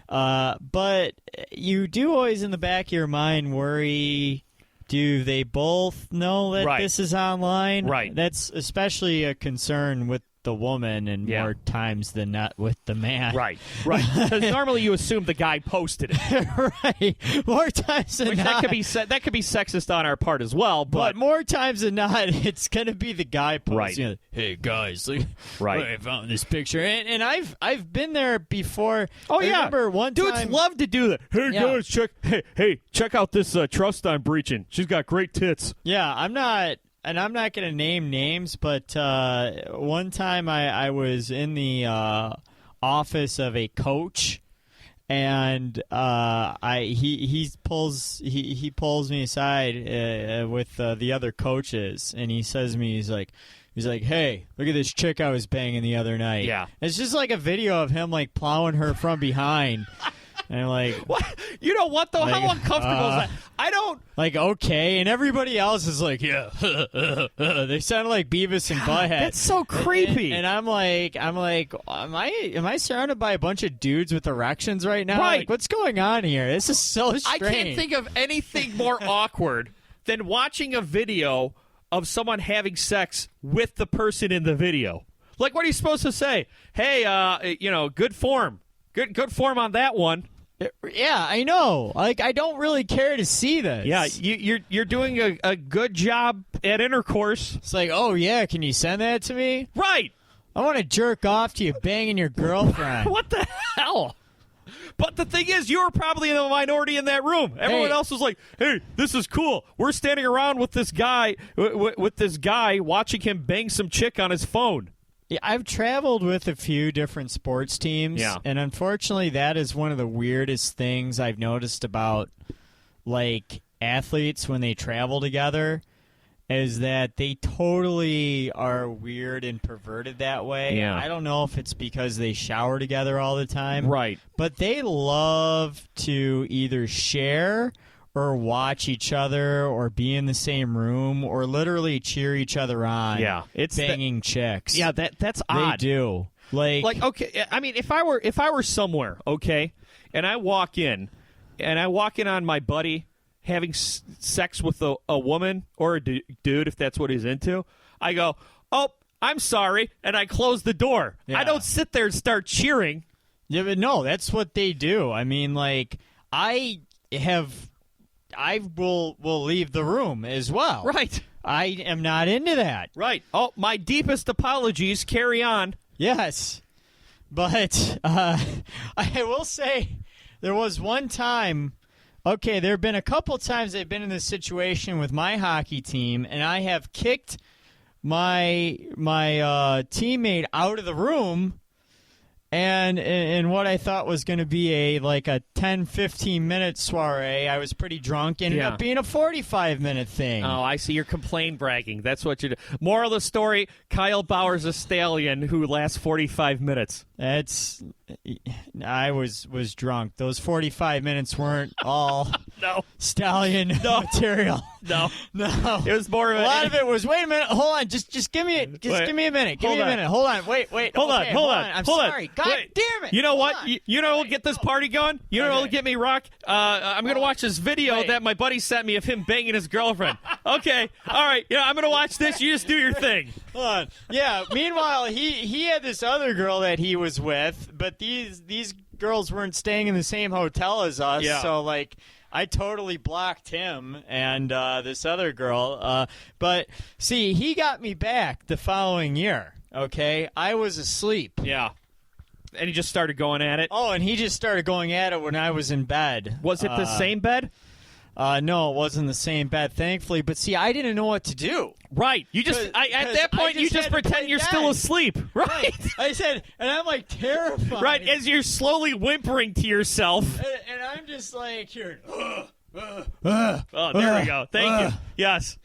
but you do always in the back of your mind worry, do they both know that this is online? Right. That's especially a concern with the woman and more times than not with the man. Right. Because normally you assume the guy posted it. Right. More times than not. That could be sexist on our part as well. But more times than not, it's going to be the guy posting. Right. Hey guys, look, I found this picture, and I've been there before. Oh I remember one time. Dudes love to do that. Hey guys, check out this trust I'm breaching. She's got great tits. Yeah, I'm not going to name names, but one time I was in the office of a coach, and he pulls me aside with the other coaches, and he says to me, he's like, hey, look at this chick I was banging the other night. Yeah. It's just like a video of him like plowing her from behind. And I'm like, what? You know what, though? How uncomfortable is that? I don't. Like, okay. And everybody else is like, yeah. They sound like Beavis and Butthead. That's so creepy. And I'm like, am I surrounded by a bunch of dudes with erections right now? Right. Like, what's going on here? This is so strange. I can't think of anything more awkward than watching a video of someone having sex with the person in the video. Like, what are you supposed to say? Hey, good form. Good form on that one. Yeah, I know. Like, I don't really care to see this. Yeah, you're doing a good job at intercourse. It's like, oh yeah, can you send that to me? Right. I want to jerk off to you banging your girlfriend. What the hell? But the thing is, you were probably in the minority in that room. Everyone else was like, "Hey, this is cool. We're standing around with this guy, watching him bang some chick on his phone." Yeah, I've traveled with a few different sports teams, and unfortunately that is one of the weirdest things I've noticed about, like, athletes when they travel together, is that they totally are weird and perverted that way. Yeah. I don't know if it's because they shower together all the time. Right. But they love to either share or watch each other or be in the same room or literally cheer each other on. Yeah, it's banging chicks. Yeah, that's odd. They do. Like okay, I mean, if I were somewhere, okay, and I walk in on my buddy having sex with a woman or a dude, if that's what he's into, I go, oh, I'm sorry, and I close the door. Yeah. I don't sit there and start cheering. Yeah, but no, that's what they do. I mean, like, I will leave the room as well. Right. I am not into that. Right. Oh, my deepest apologies. Carry on. Yes. But I will say there was one time, okay, there have been a couple times I've been in this situation with my hockey team, and I have kicked my teammate out of the room, and what I thought was going to be a 10-15 minute soiree, I was pretty drunk, ended up being a 45-minute thing. Oh, I see. You're complaint bragging. That's what you do. Moral of the story, Kyle Bauer's a stallion who lasts 45 minutes. I was drunk. Those 45 minutes weren't all stallion material. No. It was more of a lot of it was, wait a minute, hold on, just give me a minute. Give me a minute. Hold on, wait. Hold on. I'm sorry. God damn it. You know what? You know what'll get this party going? You know what'll get me rock? I'm going to watch this video that my buddy sent me of him banging his girlfriend. Okay. All right. I'm going to watch this. You just do your thing. Hold on. Yeah. Meanwhile, he had this other girl that he was with, but these girls weren't staying in the same hotel as us. Yeah. So, I totally blocked him and this other girl. But, see, he got me back the following year, okay? I was asleep. Yeah. And he just started going at it? Oh, and he just started going at it when I was in bed. Was it the same bed? No, it wasn't the same bed, thankfully. But, see, I didn't know what to do. Right. You just at that point, you just pretend you're still asleep. Right. I said, and I'm, terrified. Right, as you're slowly whimpering to yourself. And I'm just here. Oh, there we go. Thank you. Yes.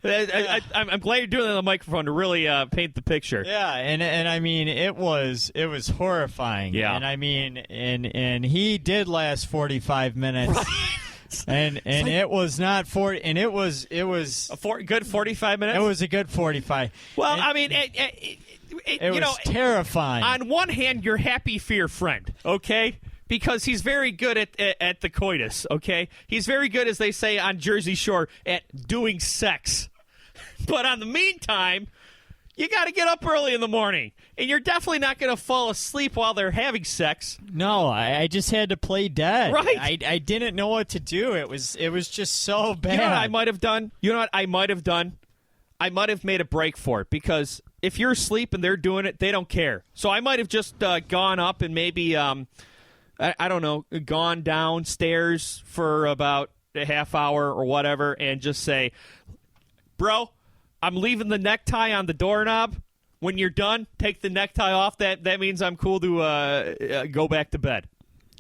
I'm glad you're doing it on the microphone to really paint the picture. Yeah, and I mean, it was horrifying. Yeah. And I mean, and he did last 45 minutes. Right. And it was not 40, and it was a good 45 minutes. It was a good 45. Well, I mean, it was terrifying. On one hand, you're happy for your friend, okay? Because he's very good at the coitus, okay? He's very good, as they say on Jersey Shore, at doing sex. But on the meantime, you got to get up early in the morning, and you're definitely not going to fall asleep while they're having sex. No, I just had to play dead. Right. I didn't know what to do. It was just so bad. You know what I might have done? I might have made a break for it, because if you're asleep and they're doing it, they don't care. So I might have just gone up and maybe, I don't know, gone downstairs for about a half hour or whatever and just say, bro, I'm leaving the necktie on the doorknob. When you're done, take the necktie off. That means I'm cool to go back to bed.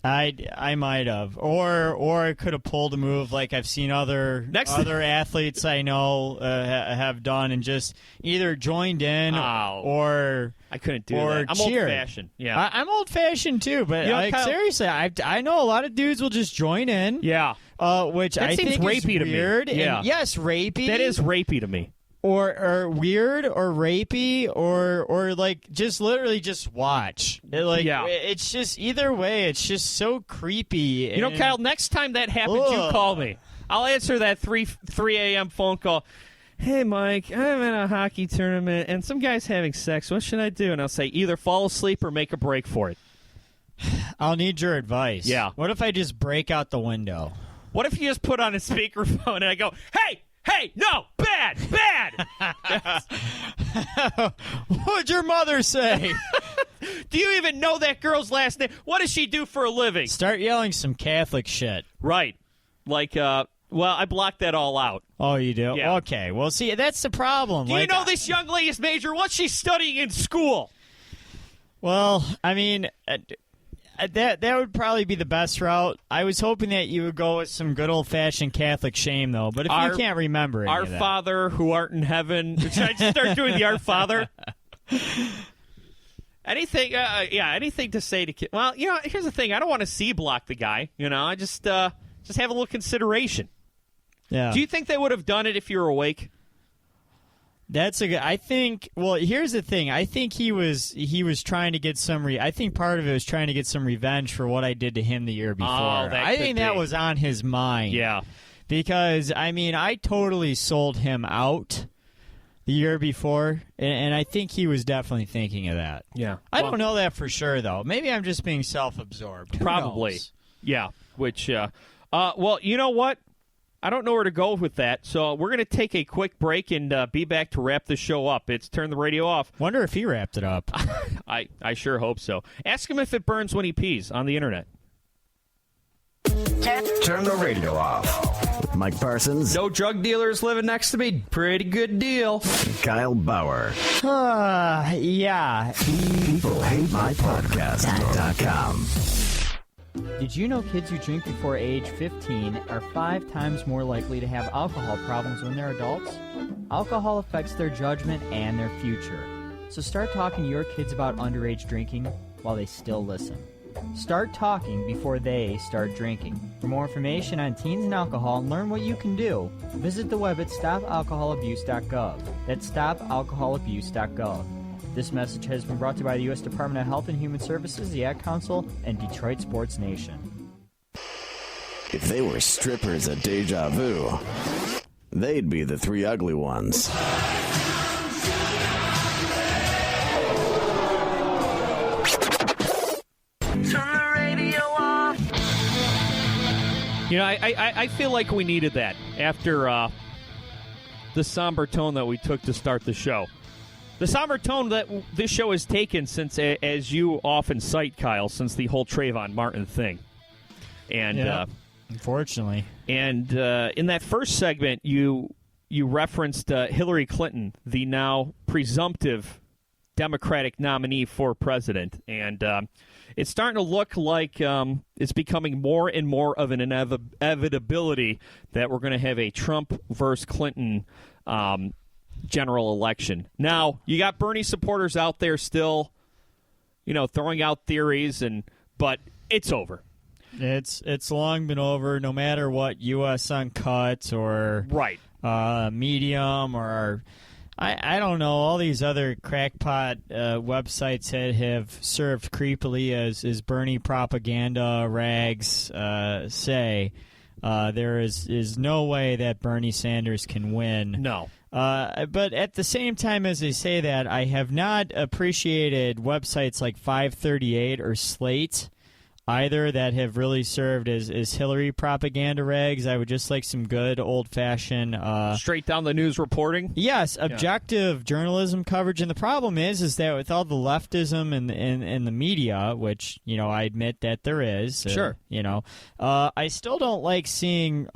I might have, or I could have pulled a move like I've seen other athletes I know have done, and just either joined in or I couldn't do that. I'm cheered. old-fashioned. Yeah, I'm old-fashioned too. But seriously, I know a lot of dudes will just join in. Yeah, which that I seems think rapey is weird. To me. Yeah, and yes, rapey. That is rapey to me. Or weird or rapey or just literally just watch. It's just either way. It's just so creepy. You know, Kyle, next time that happens, you call me. I'll answer that 3 a.m. phone call. Hey, Mike, I'm in a hockey tournament and some guy's having sex. What should I do? And I'll say either fall asleep or make a break for it. I'll need your advice. Yeah. What if I just break out the window? What if you just put on a speakerphone and I go, Hey, no, bad. What'd your mother say? Do you even know that girl's last name? What does she do for a living? Start yelling some Catholic shit. Right. I blocked that all out. Oh, you do? Yeah. Okay. Well, see, that's the problem. Do you know this young lady's major? What's she studying in school? Well, I mean... That would probably be the best route. I was hoping that you would go with some good old-fashioned Catholic shame, though. But if you can't remember Our Father who art in heaven. Should I just start doing the Our Father? Anything to say to kids? Well, here's the thing. I don't want to C-block the guy. I just, Just have a little consideration. Yeah. Do you think they would have done it if you were awake? That's a good. I think. Well, here's the thing. I think he was trying to get some. I think part of it was trying to get some revenge for what I did to him the year before. I think that was on his mind. Yeah. Because I totally sold him out the year before, and I think he was definitely thinking of that. Yeah. I don't know that for sure though. Maybe I'm just being self-absorbed. Probably. Who knows? Yeah. Which. Well, you know what? I don't know where to go with that, so we're going to take a quick break and be back to wrap the show up. It's Turn the Radio Off. Wonder if he wrapped it up. I sure hope so. Ask him if it burns when he pees on the internet. Turn the radio off. With Mike Parsons. No drug dealers living next to me. Pretty good deal. Kyle Bauer. Yeah. People hate my podcast.com. Did you know kids who drink before age 15 are 5 times more likely to have alcohol problems when they're adults? Alcohol affects their judgment and their future. So start talking to your kids about underage drinking while they still listen. Start talking before they start drinking. For more information on teens and alcohol and learn what you can do, visit the web at stopalcoholabuse.gov. That's stopalcoholabuse.gov. This message has been brought to you by the U.S. Department of Health and Human Services, the Ad Council, and Detroit Sports Nation. If they were strippers at Deja Vu, they'd be the 3 ugly ones. You know, I feel like we needed that after the somber tone that we took to start the show. The somber tone that this show has taken since, as you often cite, Kyle, since the whole Trayvon Martin thing. And unfortunately. And in that first segment, you referenced Hillary Clinton, the now presumptive Democratic nominee for president. And it's starting to look like it's becoming more and more of an inevitability that we're going to have a Trump versus Clinton general election. Now, you got Bernie supporters out there still, throwing out theories, but it's over. It's long been over, no matter what U.S. Uncut or right. Medium or I don't know, all these other crackpot websites that have served creepily as Bernie propaganda rags say. There is no way that Bernie Sanders can win. No. But at the same time as they say that, I have not appreciated websites like 538 or Slate either that have really served as Hillary propaganda rags. I would just like some good old-fashioned... straight down the news reporting? Yes, objective journalism coverage. And the problem is that with all the leftism and the media, which, I admit that there is... Sure. I still don't like seeing...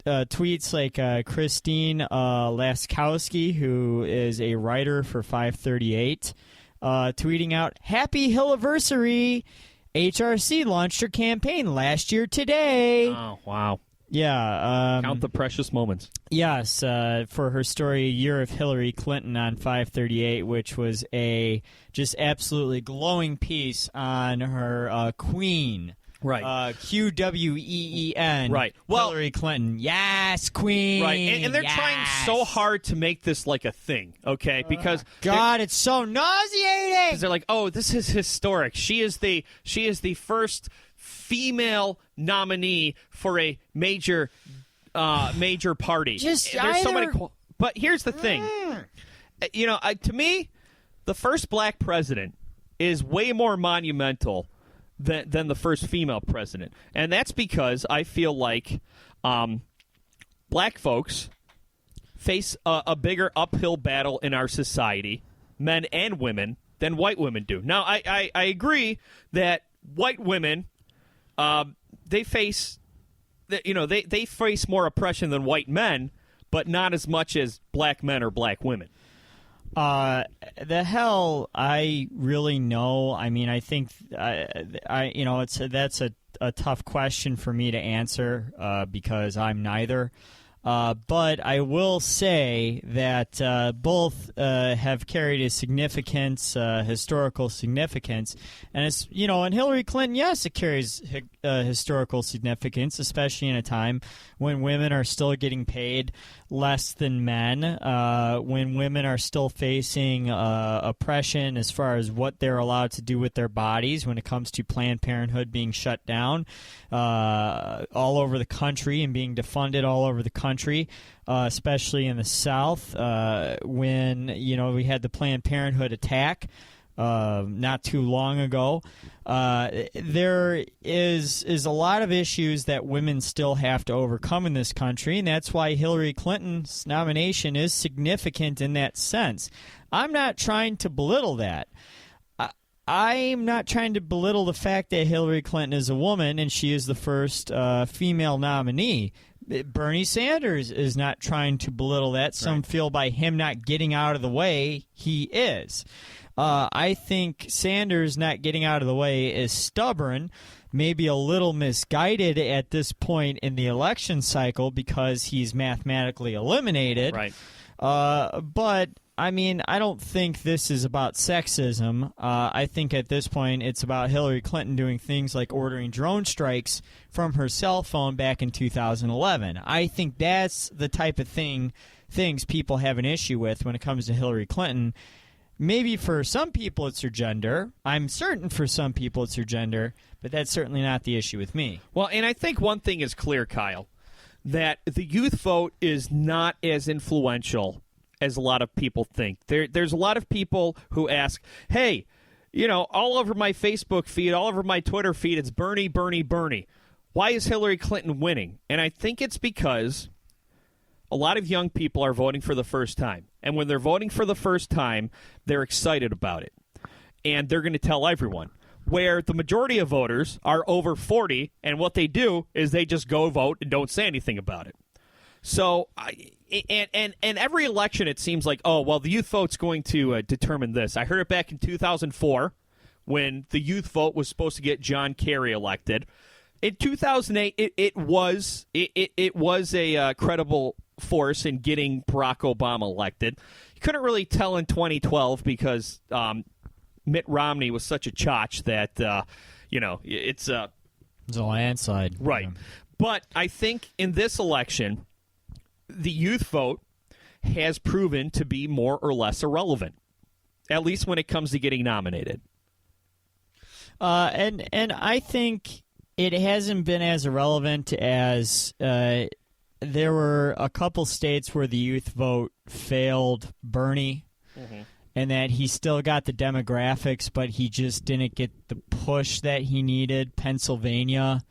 tweets like Christine Laskowski, who is a writer for 538, tweeting out, "Happy Hilliversary! HRC launched her campaign last year today." Oh, wow. Yeah. Count the precious moments. Yes, for her story, A Year of Hillary Clinton on 538, which was a just absolutely glowing piece on her queen. Right. QWEEN. Right. Well, Hillary Clinton. Yes, queen. Right. And they're trying so hard to make this like a thing, okay? Because God, it's so nauseating. Because they're like, oh, this is historic. She is the first female nominee for a major party. Just there's so many. But here's the thing. To me, the first black president is way more monumental than the first female president. And that's because I feel like black folks face a bigger uphill battle in our society, men and women, than white women do. Now, I agree that white women, they face more oppression than white men, but not as much as black men or black women. The hell I really know. I mean, I think that's a tough question for me to answer because I'm neither. But I will say that both have carried a significance, historical significance, and it's and Hillary Clinton, yes, it carries historical significance, especially in a time when women are still getting paid less than men, when women are still facing oppression as far as what they're allowed to do with their bodies when it comes to Planned Parenthood being shut down all over the country and being defunded all over the country, especially in the South, when we had the Planned Parenthood attack not too long ago. There is a lot of issues that women still have to overcome in this country, and that's why Hillary Clinton's nomination is significant in that sense. I'm not trying to belittle that. I'm not trying to belittle the fact that Hillary Clinton is a woman and she is the first female nominee. Bernie Sanders is not trying to belittle that. Some feel by him not getting out of the way, he is. I think Sanders not getting out of the way is stubborn, maybe a little misguided at this point in the election cycle because he's mathematically eliminated. Right. But I mean, I don't think this is about sexism. I think at this point it's about Hillary Clinton doing things like ordering drone strikes from her cell phone back in 2011. I think that's the type of things people have an issue with when it comes to Hillary Clinton. Maybe for some people it's her gender. I'm certain for some people it's her gender, but that's certainly not the issue with me. Well, and I think one thing is clear, Kyle, that the youth vote is not as influential as a lot of people think. There's a lot of people who ask, hey, all over my Facebook feed, all over my Twitter feed, it's Bernie, Bernie, Bernie. Why is Hillary Clinton winning? And I think it's because a lot of young people are voting for the first time. And when they're voting for the first time, they're excited about it. And they're going to tell everyone. Where the majority of voters are over 40, and what they do is they just go vote and don't say anything about it. So, and every election it seems like, oh, well, the youth vote's going to determine this. I heard it back in 2004 when the youth vote was supposed to get John Kerry elected. In 2008, it was a credible force in getting Barack Obama elected. You couldn't really tell in 2012 because Mitt Romney was such a chotch that it's a landslide, right? But I think in this election, the youth vote has proven to be more or less irrelevant, at least when it comes to getting nominated. And I think it hasn't been as irrelevant as there were a couple states where the youth vote failed Bernie, and that he still got the demographics, but he just didn't get the push that he needed. Pennsylvania,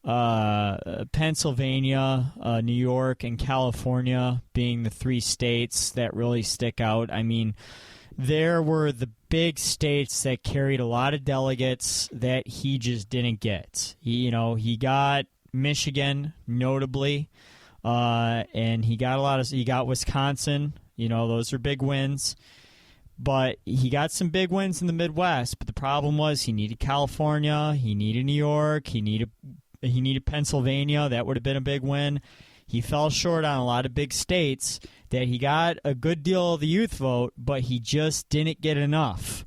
New York, and California being the three states that really stick out. I mean, there were the big states that carried a lot of delegates that he just didn't get. He got Michigan, notably, and he got Wisconsin. Those are big wins. But he got some big wins in the Midwest. But the problem was he needed California, he needed New York, he needed Pennsylvania. That would have been a big win. He fell short on a lot of big states that he got a good deal of the youth vote, but he just didn't get enough.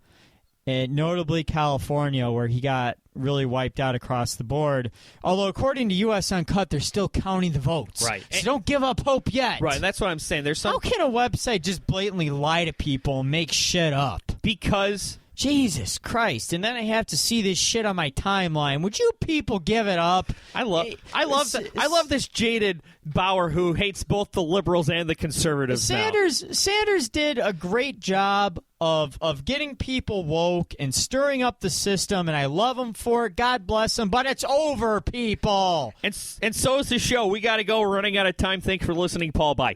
And notably California, where he got really wiped out across the board. Although, according to U.S. Uncut, they're still counting the votes. Right. So don't give up hope yet. Right, that's what I'm saying. How can a website just blatantly lie to people and make shit up? Because Jesus Christ. And then I have to see this shit on my timeline. Would you people give it up? I love this jaded Bauer who hates both the liberals and the conservatives. Sanders did a great job of getting people woke and stirring up the system, and I love him for it. God bless him, but it's over, people. And so is the show. We got to go. We're running out of time. Thanks for listening, Paul. Bye.